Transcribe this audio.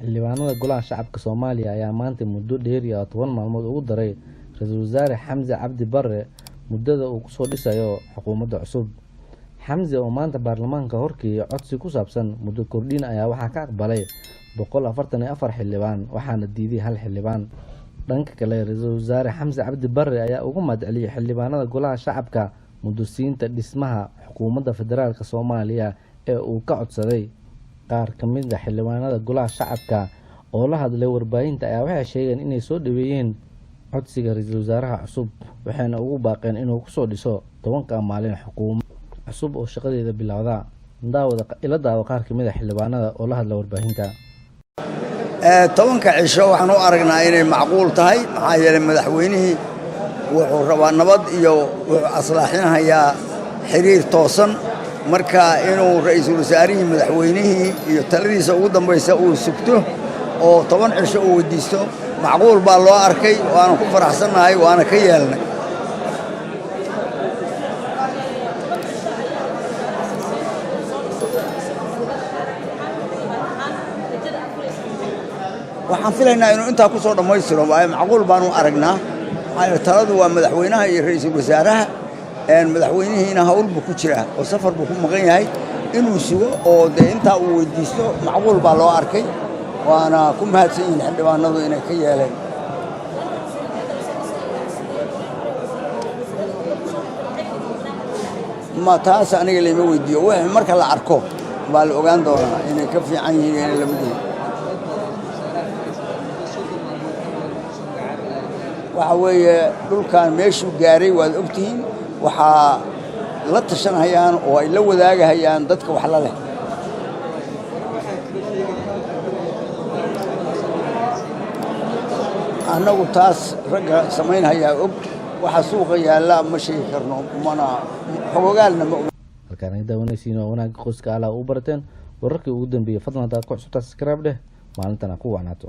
xildhibaanada golaha shacabka Soomaaliya ayaa maanta muddo dheer iyo 10 maalmood ugu daray Ra'iisul Wasaare Xamse Cabdi Barre muddada uu ku soo dhisayo xukuumadda cusub. Xamse oo maanta baarlamaanka horkii codsi ku saabsan muddo kordhin ayaa waxaa ka aqbalay 144 xildhibaan waxaana diiday hal xildhibaan. Dhanka kale Ra'iisul Wasaare Xamse Cabdi Barre ayaa ugu mahadceliyay xildhibaanada golaha shacabka muddo siinta dhismaha xukuumadda federaalka Soomaaliya ee uu ka codsaday. qaar ka mid ah xildhibaanada golaha shacabka oo la hadlay warbaahinta ayaa waxay sheegeen inay soo dhaweeyeen codsiga Ra'iisul Wasaaraha cusub waxayna ugu baaqeen inuu ku soo dhiso 10 maalin xukuumad cusub oo shaqadeeda bilowda. Daawo qaar ka mid ah xildhibaanada oo la hadlay warbaahinta. 10 cisho waxaan u aragnaa inay macquul tahay maxaa yeelay madaxweynihii wuxuu rabaa nabad iyo wuxuu aslaaxinayaa xiriir toosan marka inuu ra'iisul wasaarihii madaxweynihii iyo taladiisa ugu dambaysa uu sugto oo 10 cisho uu wadiisto macquul baa loo arkay waana ku faraxsanahay waana ka yeelnay. waxaan filaynaa inuu intaa ku soo dhammaystiro macquul baanu aragnaa taladu waa madaxweynaha iyo ra'iisul wasaaraha madaxweynihiina hawl buu ku jiraa oo safar buu ku maqan yahay inuu sugo oo inta uu weydiisto macquul baa loo arkay waana ku mahadsan yihiin xildhibaanadu inay ka yeeleen. ma taas aniga lama weydiiyo wixii marka la arko baa la ogaan doonaa inay ka fiican yihiin in la mid yihiin. waxa weeye dhulkan meeshuu gaaray waad ogtihiin waxaa la tashanayaan oo ay la wadaagayaan dadka wax la leh. annagu taas ragga samaynaya og waxa suuqa yaala ma sheegi karno mana xogogaalna ma halkaan ay daawanaysiin oo wanaag qoyska ala u barteen wararkii ugu dambeeyay fadlan hadaad ku cusubtaa subscribe dheh maalintana ku wacnaato.